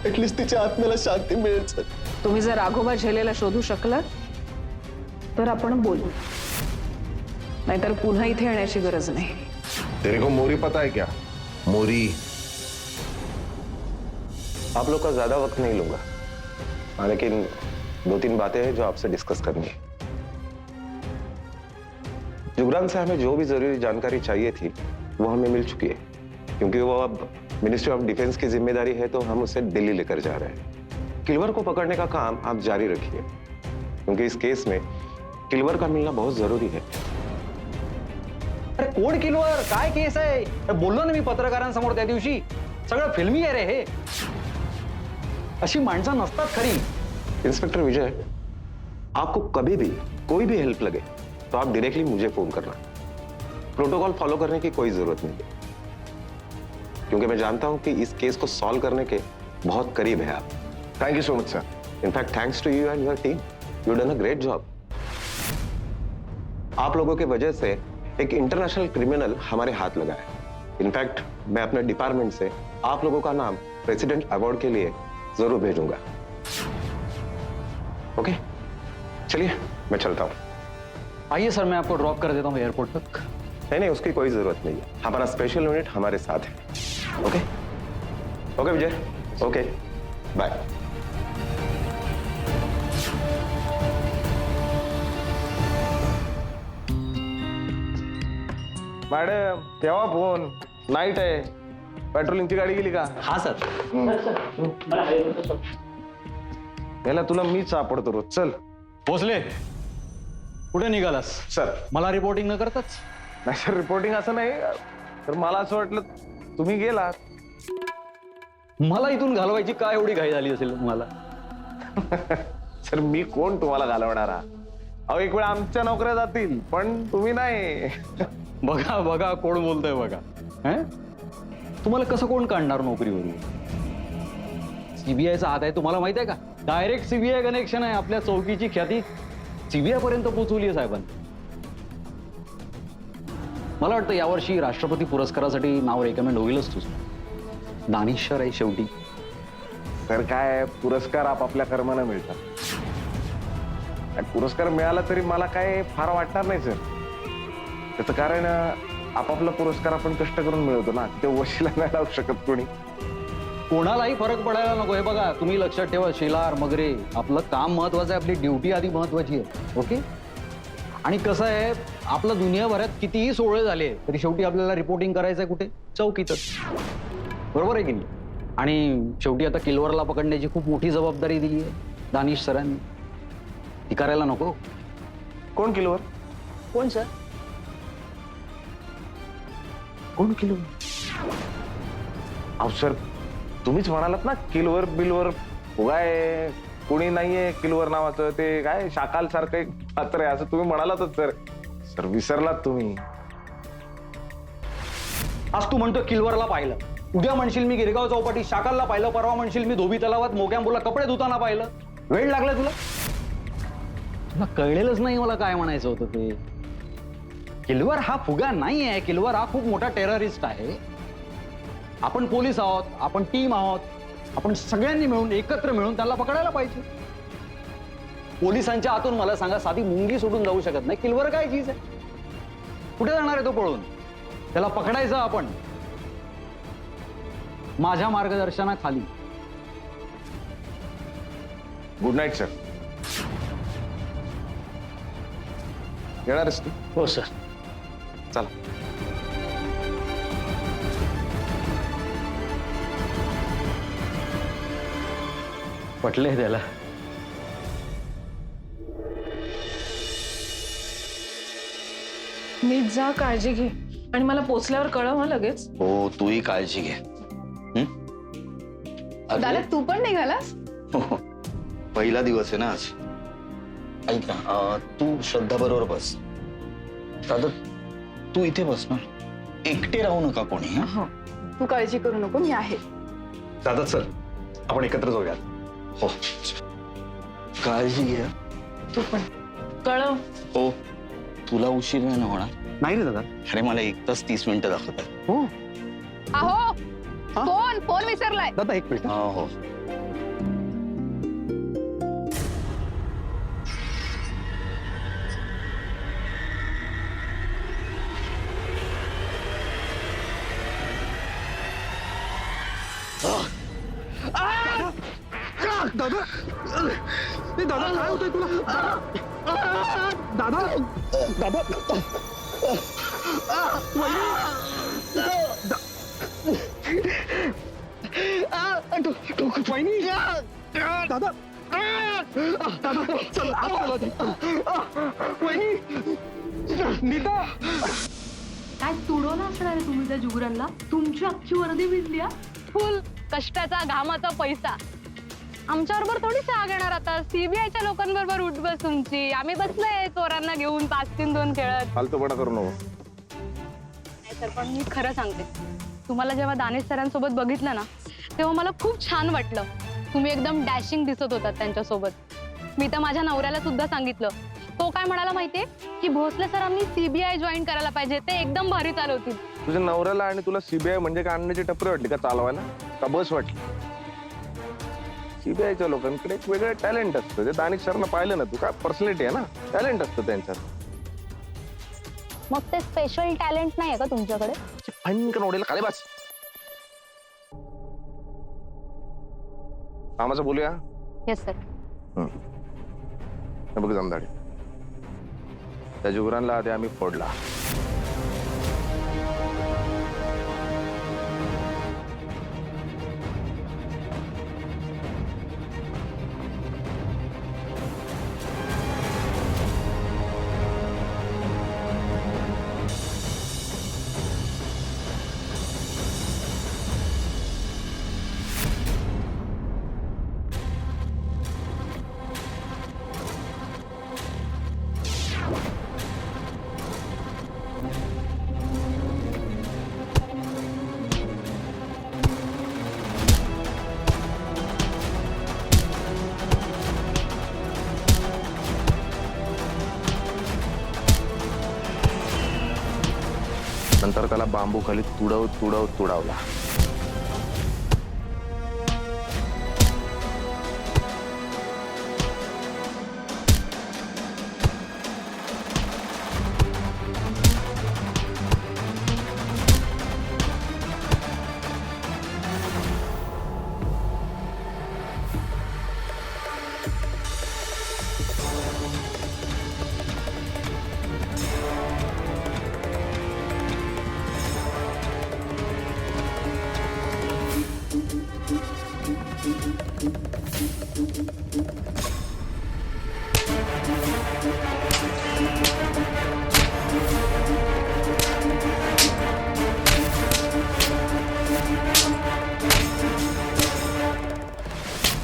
At least तिच्या आत्म्याला शांती मिळेल सर. तुम्ही जर राघोबा झेलेला शोधू शकलात तर आपण बोलू, नाहीतर पुन्हा इथे येण्याची गरज नाही. तेरे को मोरी पता है क्या? मोरी. आप लोग का ज्यादा वक्त नहीं लूंगा, हाँ, लेकिन 2-3 बातें हैं जो आपसे डिस्कस करनी है. जुगरान से हमें जो भी जरूरी जानकारी चाहिए थी वो हमें मिल चुकी है, क्योंकि वो अब मिनिस्ट्री ऑफ डिफेंस की जिम्मेदारी है, तो हम उसे दिल्ली लेकर जा रहे हैं. किलवर को पकड़ने का काम आप जारी रखिए, क्योंकि इस केस में किलवर का मिलना बहुत जरूरी है. अरे कोण किलवर, काय केस आहे? बोललो ना मी पत्रकारांसमोर त्या दिवशी, सगळं फिल्मी आहे रे हे. अशी माणसं नसतात खरी. इंस्पेक्टर विजय, आपको कभी भी कोई भी हेल्प लगे तो आप डायरेक्टली मुझे फोन करना. प्रोटोकॉल फॉलो करने की कोई जरूरत नहीं है, क्योंकि मैं जानता हूं कि इस केस को सॉल्व करने के बहुत करीब है आप. Thank you so much sir. In fact thanks to you and your team, you done a great job. आप लोगों की वजह से एक इंटरनेशनल क्रिमिनल हमारे हाथ लगा है. इनफैक्ट मैं अपने डिपार्टमेंट से आप लोगों का नाम प्रेसिडेंट अवार्ड के लिए जरूर भेजूंगा. ओके, चलिए मैं चलता हूं. आइए सर, मैं आपको ड्रॉप कर देता हूँ एयरपोर्ट तक. नहीं, उसकी कोई जरूरत नहीं है. हमारा स्पेशल यूनिट हमारे साथ है. ओके ओके विजय, ओके बाय. मॅडम ठेवा फोन, नाईट आहे. पेट्रोलिंगची गाडी गेली का? हा सर. याला तुला मीच सापडतो रोज. चल. भोसले, कुठे निघालास? सर. मला रिपोर्टिंग न करताच? नाही सर, रिपोर्टिंग असं नाही, तर मला असं वाटलं तुम्ही गेलात. मला इथून घालवायची काय एवढी घाई झाली असेल तुम्हाला? सर मी कोण तुम्हाला घालवणारा? अहो एक वेळ आमच्या नोकऱ्या जातील, पण तुम्ही नाही. बघा बघा कोण बोलतोय बघा. हं? तुम्हाला कसं कोण काढणार नोकरीवरून? सीबीआयचा हात आहे तुम्हाला माहित आहे का? डायरेक्ट सीबीआय कनेक्शन आहे. आपल्या चौकीची ख्याती सीबीआय पर्यंत पोहोचवली आहे साहेबांनी. मला वाटतं यावर्षी राष्ट्रपती पुरस्कारासाठी नाव रेकमेंड होईलच तुझं. दानिशर आहे शेवटी. तर काय, पुरस्कार आपापल्या कर्मानं मिळतात. पुरस्कार मिळाला तरी मला काय फार वाटणार नाही सर. त्याचं कारण आपापला पुरस्कार आपण कष्ट करून मिळवतो ना, ते वशिला नाही लावू शकत कोणी. कोणालाही फरक पडायला नको. हे बघा, तुम्ही लक्षात ठेवा शिलार मगरे, आपलं काम महत्वाचं आहे, आपली ड्युटी आधी महत्वाची आहे. ओके. आणि कसं आहे, आपलं दुनियाभरात कितीही सोहळे झाले तरी शेवटी आपल्याला रिपोर्टिंग करायचंय कुठे? चौकीतच. बरोबर आहे की नाही? आणि शेवटी आता किलवरला पकडण्याची खूप मोठी जबाबदारी दिली आहे दानिश सरांनी. ती करायला नको? कोण किलोवर? कोण सर? कोण किलोवर? अहो सर, तुम्हीच म्हणालात ना किलवर बिलवर उगाय कोणी नाहीये किलवर नावाचं. ते काय शाकाल सारखं एक पात्र आहे असं तुम्ही म्हणालातच सर. सर विसरलात तुम्ही. आज तू म्हणतो किलवरला पाहिलं, उद्या म्हणशील मी गिरगाव चौपाटी शाकालला पाहिलं, परवा म्हणशील मी धोबी तलावात मोग्यांबोला कपडे धुताना पाहिलं. वेळ लागला तुला? तुला कळलेलंच नाही मला काय म्हणायचं होतं ते. किलवर हा फुगा नाही आहे. किलवर हा खूप मोठा टेररिस्ट आहे. आपण पोलीस आहोत, आपण टीम आहोत, आपण सगळ्यांनी मिळून एकत्र मिळून त्याला पकडायला पाहिजे. पोलिसांच्या हातून मला सांगा, साधी मुंगी सोडून जाऊ शकत नाही. किलवर काय चीज आहे? कुठे जाणार आहे तो पळून? त्याला पकडायचं आपण माझ्या मार्गदर्शनाखाली. Good night sir. येणारच तू? हो सर. चला. पटलंय त्याला. नीट जा, काळजी घे आणि मला पोचल्यावर कळव हा लगेच. हो, तूही काळजी घे. दादा तू पण निघालास? पहिला दिवस आहे ना आज. ऐक ना, तू श्रद्धा बरोबर बस. दादा तू इथे बस ना, एकटे राहू नका कोणी. हो, तू काळजी करू नको, मी आहे. दादा चल, आपण एकत्र जाऊयात. हो, काळजी घे. तू पण कळव. हो, तुला उशीर नाही ना होणार? नाही रे दादा. अरे मला 1 तास 30 मिनिटं दाखवतात. हो अहो, फोन विसरलाय. दादा एक मिनिट. हो. काय तुडवलं असणार आहे तुम्ही त्या जुगरांना? तुमची अख्खी वर्दी भिजली हा? फुल कष्टाचा घामाचा पैसा आमच्याबरोबर थोडी सहा घेणार आता. सीबीआयच्या लोकांबरोबर उठ बस तुमची. आम्ही बसलोय चोरांना घेऊन 5-3-2 खेळत. फालतूपणा करू नको. नाही तर पण मी खरं सांगते, तुम्हाला जेव्हा दानेश सरांसोबत बघितलं ना तेव्हा मला खूप छान वाटलं. तुम्ही एकदम डॅशिंग दिसत होतात त्यांच्यासोबत. मी तर माझ्या नवऱ्याला सुद्धा सांगितलं. तो काय म्हणाला माहितीये की भोसले सरांनी सीबीआय जॉईन करायला पाहिजे, ते एकदम भारी चालवतील. तुझ्या नवऱ्याला आणि तुला सीबीआय म्हणजे काय आणण्याची टपरी वाटली का चालवायला, का बस वाटली? सीबीआयच्या लोकांकडे एक वेगळं टॅलेंट असतं. ते दानिश सरना पाहिलं ना तू, काय पर्सनॅलिटी आहे ना, टॅलेंट असतं त्यांच्यात. मग ते स्पेशल टॅलेंट नाही आहे का तुमच्याकडे? फनकन ओढेल खाली बस. कामाचं बोलूया. Yes sir. हे बघ जमदाडे, त्या जुगरांना आधी आम्ही फोडला. नंतर त्याला बांबू खाली तुडवला.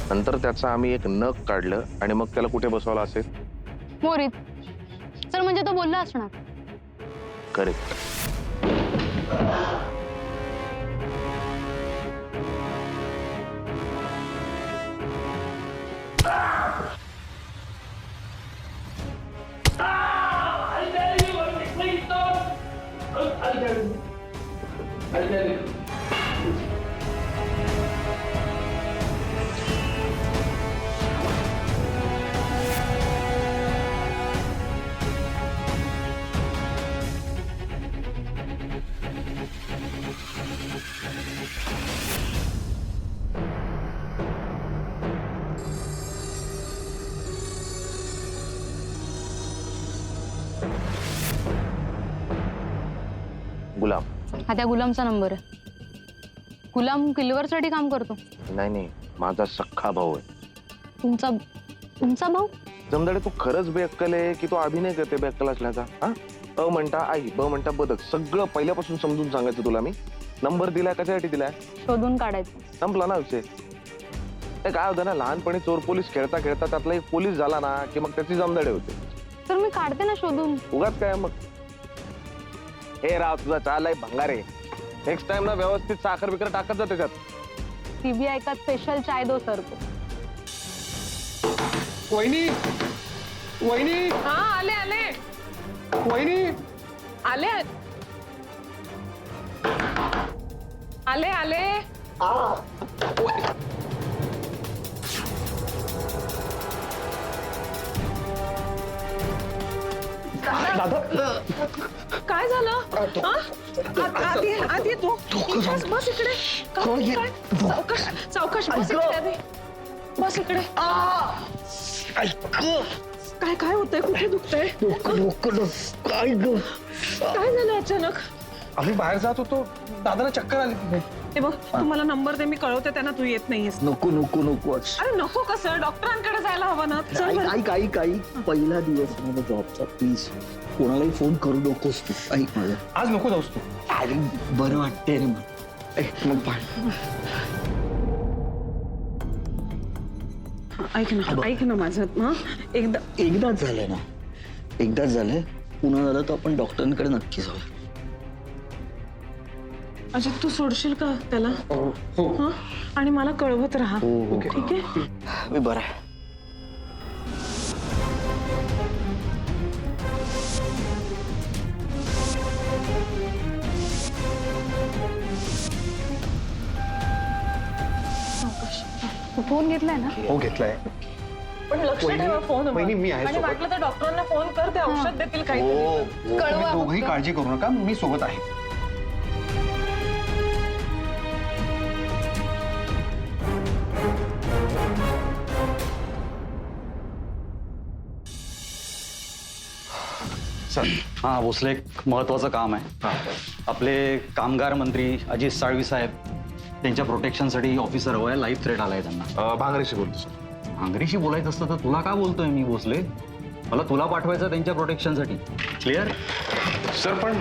नंतर त्याचा आम्ही एक नख काढलं आणि मग त्याला कुठे बसवला असेल? मोरीत. सर म्हणजे तो बोलला असणार. करेक्ट. गुलाम. हा त्या गुलामचा नंबर आहे. गुलाम किल्लरसाठी काम करतो. नाही, माझा सख्खा भाऊ आहे. तुमचा भाऊ? जमदाडे, तू खरंच बेअक्कल आहे की तो अभिनय करते बेअक्कल असल्याचा? हा, अ म्हणता आई, ब म्हणता बदक, सगळं पहिल्यापासून समजून सांगायचं तुला मी. नंबर दिलाय कशासाठी दिलाय? शोधून काढायचं. संपला ना विषय. काय होतं ना, लहानपणी चोर पोलीस खेळता खेळता त्यातला एक पोलीस झाला ना की मग त्याची जमदाडे होते. तर मी काढते ना शोधून. उगाच काय मग. हे राव, तुझा चाललाय भंगारे. नेक्स्ट टाइम ना व्यवस्थित साखर बिकर टाकत जा त्याच्यात. सीबीआय का स्पेशल चाय दो सर को. वहिनी, वहिनी, हा, आले आले वहिनी. आले आले आले. काय झालं हा? आत ये तू बस इकडे काय? सावकाश बस इकडे आधी. बस इकडे काय होतंय? कुठे दुखतंय? काय झालं अचानक? आम्ही बाहेर जात होतो, दादाला चक्कर आली तिथे. हे बघ तुम्हाला नंबर दे, मी कळवते त्यांना तू येत नाहीयेस. नको अरे नको कसं, डॉक्टरांकडे जायला हवं ना. चल बरं. काही पहिला दिवस माझा जॉबचा, प्लीज कोणालाही फोन करू नकोस तू. ऐक माझं, आज नको जाऊस तू. अरे बरं वाटतंय रे मला. मग ऐक ना माझं हा एकदाच झालंय ना, एकदाच झालंय. पुन्हा झालं तर आपण डॉक्टरांकडे नक्की जाऊया. अजित तू सोडशील का त्याला? हा? आणि मला कळवत राहा. ठीक आहे? मी बरं आहे. फोन घेतलाय ना? हो घेतलाय. पण लक्ष ठेवा फोन वहिनी, मी आहे आणि सोबत. वाटलं तर डॉक्टरांना फोन कर, ते औषध देतील काही. कळवा तुम्ही दोघंही फक्त. काळजी करू नका, मी सोबत आहे. सर हा भोसले, एक महत्वाचं काम आहे. आपले कामगार मंत्री अजित साळवी साहेब, त्यांच्या प्रोटेक्शनसाठी ऑफिसर हवाय. लाईफ थ्रेट आलाय त्यांना. भांगरेशी बोलतो सर. भांगरीशी बोलायचं असतं तर तुला का बोलतोय मी भोसले? मला तुला पाठवायचं त्यांच्या प्रोटेक्शनसाठी. क्लिअर? सर पण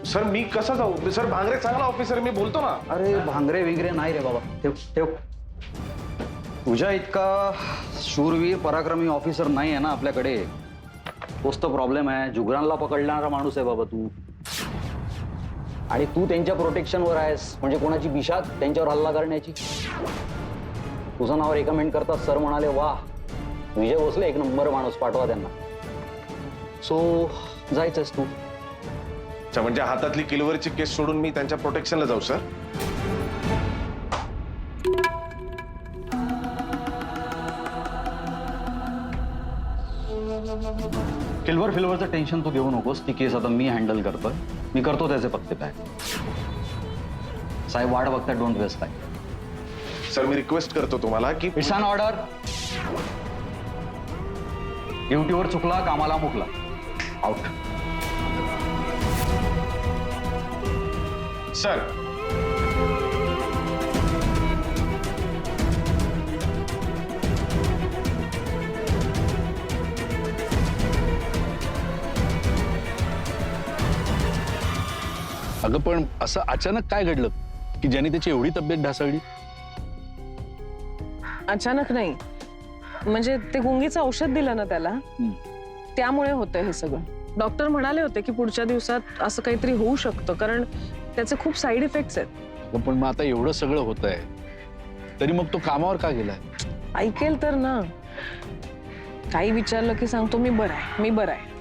सर मी कसा जाऊ? सर भांगरे चांगला ऑफिसर, मी बोलतो ना. अरे भांगरे विगरे नाही रे बाबा. ठेव ठेव. तुझ्या इतका शूरवीर पराक्रमी ऑफिसर नाही आहे ना आपल्याकडे. तोच तर प्रॉब्लेम आहे. जुगरानला पकडणारा माणूस आहे बाबा तू. आणि तू त्यांच्या प्रोटेक्शनवर आहेस म्हणजे कोणाची बिशात त्यांच्यावर हल्ला करण्याची. तुझं नाव रेकमेंड करता सर म्हणाले वा विजय भोसले एक नंबर माणूस, पाठवा त्यांना. सो जायचंस तू. अच्छा, म्हणजे हातातली किलवरची केस सोडून मी त्यांच्या प्रोटेक्शनला जाऊ सर? किल्वर फिल्वरचं टेन्शन तू घेऊ नकोस. ती केस आता मी हँडल करतोय. मी करतो त्याचे पत्ते काय. साहेब वाट बघताय, डोंट वेस्ट टाइम. सर मी रिक्वेस्ट करतो तुम्हाला की इट्स अन ऑर्डर. ड्युटीवर चुकला, कामाला मुकला. आउट. सर अगं पण असं अचानक काय घडलं की ज्याने त्याची एवढी तब्येत ढासळली? अचानक नाही, म्हणजे ते गुंगीचं औषध दिलं ना त्याला, त्यामुळे होतं हे सगळं. डॉक्टर म्हणाले होते की पुढच्या दिवसात असं काहीतरी होऊ शकतं, कारण त्याचे खूप साईड इफेक्ट्स आहेत. पण मग आता एवढं सगळं होत आहे तरी मग तो कामावर का गेलाय? ऐकेल तर ना. काही विचारलं की सांगतो मी बरं आहे, मी बरं आहे.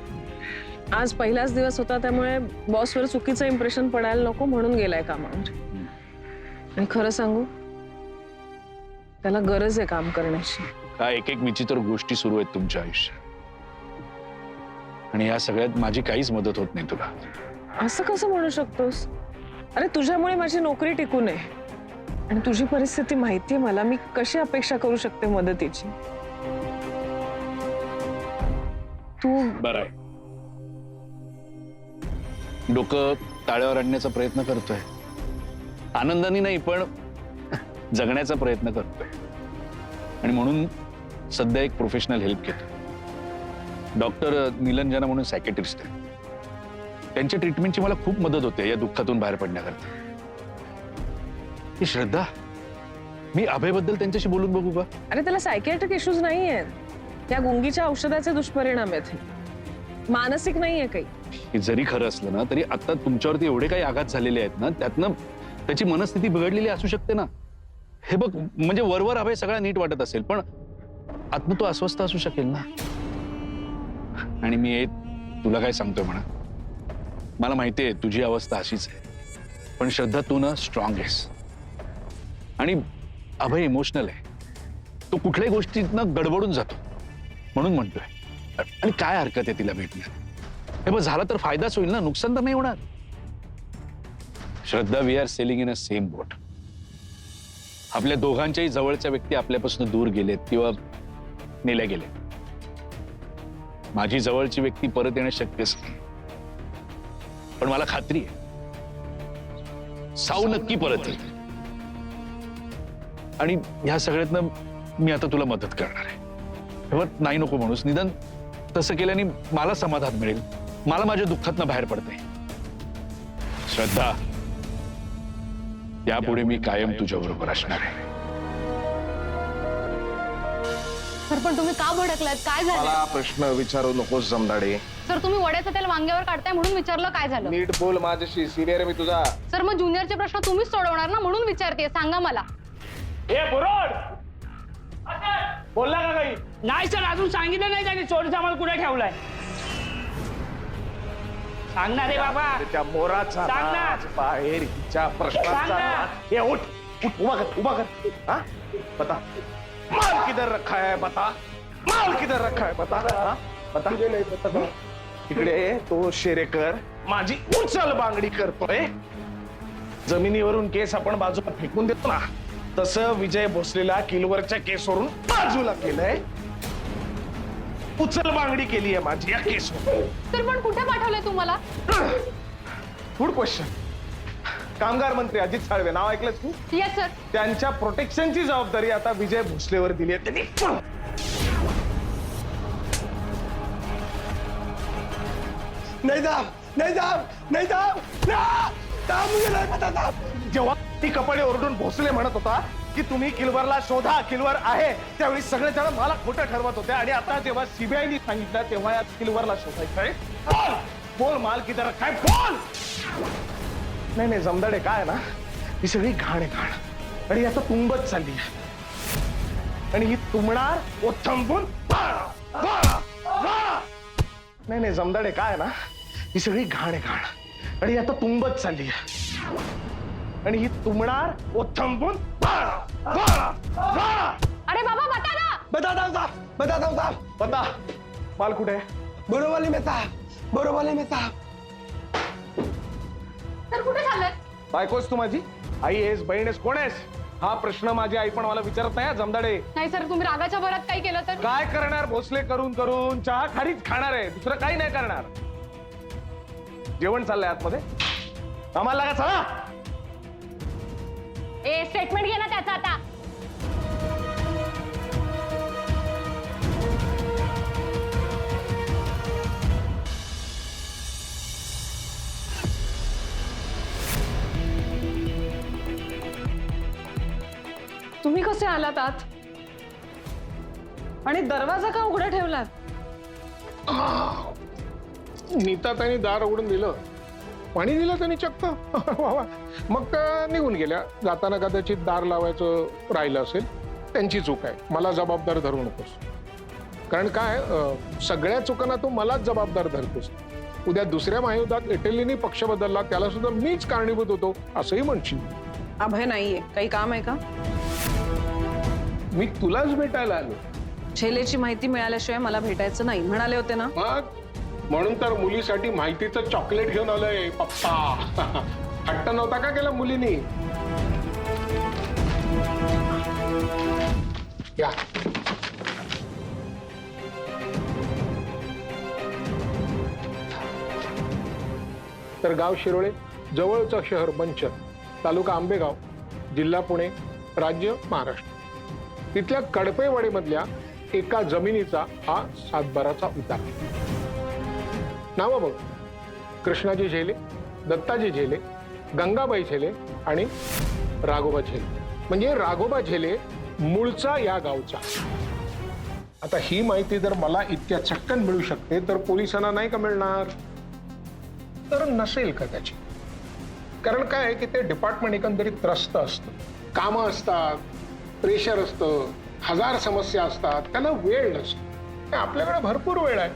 आज पहिलाच दिवस होता, त्यामुळे बॉसवर चुकीचं इम्प्रेशन पडायला नको म्हणून गेलाय कामावर. आणि खरं सांगू, त्याला गरज आहे काम करण्याची. काय एक एक विचित्र गोष्टी सुरू आहेत तुमच्या आयुष्यात, आणि या सगळ्यात माझी काहीच मदत होत नाही तुला. असं कसं म्हणू शकतोस? अरे तुझ्यामुळे माझी नोकरी टिकून आहे, आणि तुझी परिस्थिती माहितीये मला. मी कशी अपेक्षा करू शकते मदतीची? तू बरं आहे, डोकं ताळ्यावर आणण्याचा प्रयत्न करतोय. आनंदाने नाही पण जगण्याचा प्रयत्न करतोय. आणि म्हणून सध्या एक प्रोफेशनल हेल्प घेतो. डॉक्टर निलंजना म्हणून सायकेट्रिस्ट आहे. त्यांच्या ट्रीटमेंटची मला खूप मदत होते या दुःखातून बाहेर पडण्याकरता. ही श्रद्धा, मी अभयबद्दल त्यांच्याशी बोलून बघू का? अरे त्याला सायकियाट्रिक इश्यूज नाही आहेत. त्या गुंगीच्या औषधाचे दुष्परिणाम आहेत. मानसिक नाहीये काही. हे जरी खरं असलं ना तरी आता तुमच्यावरती एवढे काही आघात झालेले आहेत ना, त्यातनं त्याची मनस्थिती बिघडलेली असू शकते ना. हे बघ, म्हणजे वरवर अभय सगळा नीट वाटत असेल पण आतनं तो अस्वस्थ असू शकेल ना. आणि मी तुला काय सांगतोय म्हणा, मला माहितीये तुझी अवस्था अशीच आहे, पण श्रद्धा तू ना स्ट्रॉंग आहेस. आणि अभय इमोशनल आहे. तो कुठल्याही गोष्टीतनं गडबडून जातो. म्हणून म्हणतोय, आणि काय हरकत आहे तिला भेटण्यात? हे बघ झालं तर फायदाच होईल ना, नुकसान तर नाही होणार. Shraddha, we are sailing in a same boat. आपल्या दोघांच्याही जवळच्या व्यक्ती आपल्यापासून दूर गेलेत किंवा नेल्या गेले. माझी जवळची व्यक्ती परत येणं शक्यच नाही, पण मला खात्री आहे साऊ नक्की परत येईल. आणि ह्या सगळ्यातनं मी आता तुला मदत करणार आहे. हे बघ, नाही नको म्हणूस, निदान तसं केल्याने मला समाधान मिळेल, मला माझ्या दुःखातनं बाहेर पडते. श्रद्धा, यापुढे मी कायम तुझ्या बरोबर असणार आहे. सर पण तुम्ही का भडकलात? काय झालं? मला प्रश्न विचारू नकोस जमदाडे. सर तुम्ही वड्याचं तेल वांग्यावर काढताय म्हणून विचारलं काय झालं. नीट बोल माझ्याशी, सिनियर आहे मी तुझा. सर मग ज्युनियरचे प्रश्न तुम्हीच सोडवणार ना, म्हणून विचारते, सांगा मला. बोलला का काही? नाही सर, अजून सांगितलं नाही त्यांनी चोरी सामान कुठे ठेवलाय. सांगणार रे बाबा. त्या मोराचा सांग ना. नाच बाहेर हिच्या सांग प्रश्नाचा ना. नाच. हे उठ उठ, उभा कर, उभा कर. हा बता, माल किधर रखा है बता, माल किधर रखा है बता. हा? बता. तिकडे तो शेरेकर माझी उचल बांगडी करतोय. जमिनीवरून केस आपण बाजूला फेकून देतो ना, तसं विजय भोसलेला किलवरच्या केसवरून बाजूला केलंय. उचल बांगडी केली आहे माझी या केसवर. सर पण कुठे पाठवलंय तुम्हाला? Good question. कामगार मंत्री अजित साळवे नाव ऐकलंस तू? Yes sir. त्यांच्या प्रोटेक्शनची जबाबदारी आता विजय भोसलेवर दिली आहे त्यांनी. नहीं साहब, नहीं साहब, नहीं साहब, साहब मुझे नहीं पता साहब. जेव्हा ती कपडे ओरडून भोसले म्हणत होता की तुम्ही किलवरला शोधा, किलवर आहे, त्यावेळी सगळे जण मला खोटं ठरवत होते. आणि आता जेव्हा सीबीआयनी सांगितलं तेव्हा या किलवरला शोधायचंय. बोल बोल, माल किधर रखा है, बोल. नाही नाही जमदाडे, काय आहे ना, ही सगळी घाण आहे, घाण. आणि आता तुंबत चालली आहे, आणि ही तुंबणार ओथंबून नाही नाही जमदाडे, काय आहे ना, ही सगळी घाण आहे, घाण. आणि आता तुंबत चालली आहे, आणि ही तुंबणार ओथंबून. अरे बाबा बता ना. बताता हूँ साहब, बताता हूँ साहब. बता, माल कुठे आहे? बोरोवली में साहब, बोरोवली में साहब. सर कुठे चाललंय? बायकोस तू माझी? आई आहेस, बहीण आहेस, कोण आहेस? हा प्रश्न माझी आई पण मला विचारत नाही जमदाडे. नाही सर, तुम्ही रागाच्या भरात काही केलं तर? काय करणार भोसले, करून करून चहा खारीच खाणार आहे, दुसरं काही नाही करणार. जेवण चाललंय आतमध्ये, आम्हाला लागा चला. ए स्टेटमेंट घे ना त्याचा आता. तुम्ही कसे आलात आत? आणि दरवाजा का उघडा ठेवलात? नीता त्यांनी दार उघडून दिलं, पाणी दिलं त्यांनी चक्क. मग निघून गेल्या. जाताना कदाचित दार लावायचं राहिलं असेल, त्यांची चूक आहे, मला जबाबदार धरू नकोस. कारण काय, सगळ्या चुकांना तू मलाच जबाबदार धरतोस. उद्या दुसऱ्या महायुद्धात इटलीने पक्ष बदलला, त्याला सुद्धा मीच कारणीभूत होतो असंही म्हणशील. अभय नाहीये, काही काम आहे का? मी तुलाच भेटायला आलो. झेलेची माहिती मिळाल्याशिवाय मला भेटायचं नाही म्हणाले होते ना. मग म्हणून तर मुलीसाठी माहितीचं चॉकलेट घेऊन आलोय पप्पा. हट्ट नव्हता का केला मुलीनी? या तर गाव शिरोळे, जवळचं शहर बंचर, तालुका आंबेगाव, जिल्हा पुणे, राज्य महाराष्ट्र. तिथल्या कडपेवाडीमधल्या एका जमिनीचा हा सातबाराचा उतार. नावं बघ: कृष्णाजी झेले, दत्ताजी झेले, गंगाबाई झेले आणि राघोबा झेले. म्हणजे राघोबा झेले मूळचा या गावचा. आता ही माहिती जर मला इतक्या चटकन मिळू शकते तर पोलिसांना नाही का मिळणार? तर नसेल कदाचित. कारण काय की ते डिपार्टमेंट एकंदरीत त्रस्त असतं, कामं असतात, प्रेशर असतं, हजार समस्या असतात, त्यांना वेळ नसतो. आपल्याकडे भरपूर वेळ आहे,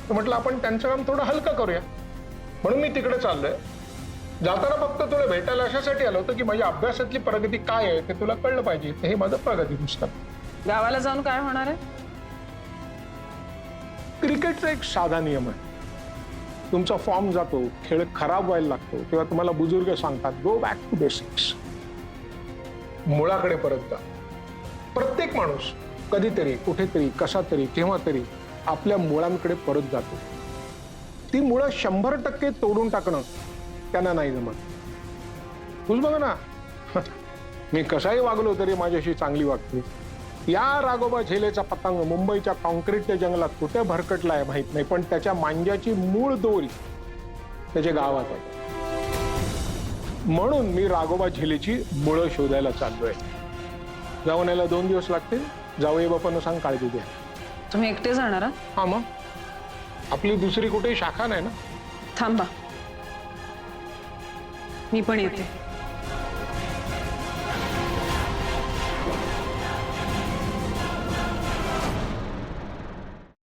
तर म्हटलं आपण त्यांचं काम थोडं हलकं करूया. म्हणून मी तिकडे चाललोय. जाताना फक्त तुला भेटायला अशासाठी आलो होतो की माझ्या अभ्यासातली प्रगती काय आहे ते तुला कळलं पाहिजे. हे माझं प्रगती पुस्तक. गावाला जाऊन काय होणार आहे? क्रिकेटचा एक साधा नियम आहे, तुमचा फॉर्म जातो, खेळ खराब व्हायला लागतो, तेव्हा तुम्हाला बुजुर्ग सांगतात गो बॅक टू बेसिक्स, मुळाकडे परत जा. प्रत्येक माणूस कधीतरी, कुठेतरी, कसा तरी, केव्हा तरी आपल्या मुळांकडे परत जातो. ती मुळं 100% तोडून टाकणं त्यांना नाही जमत. तूच बघ ना, मी कसाही वागलो तरी माझ्याशी चांगली वागते. या राघोबा झेलेचा पतंग मुंबईच्या कॉन्क्रीटच्या जंगलात कुठे भरकटलाय माहित नाही, पण त्याच्या मांज्याची मूळ दोरी त्याच्या गावात आहे. म्हणून मी राघोबा झेलेची मुळं शोधायला चाललोय. जाऊन यायला 2 दिवस लागतील. जावई बापांना सांग काळजी घ्या. तुम्ही एकटे जाणार आहात? हा, मग आपली दुसरी कुठेही शाखा नाही ना. थांबा, मी पण येते.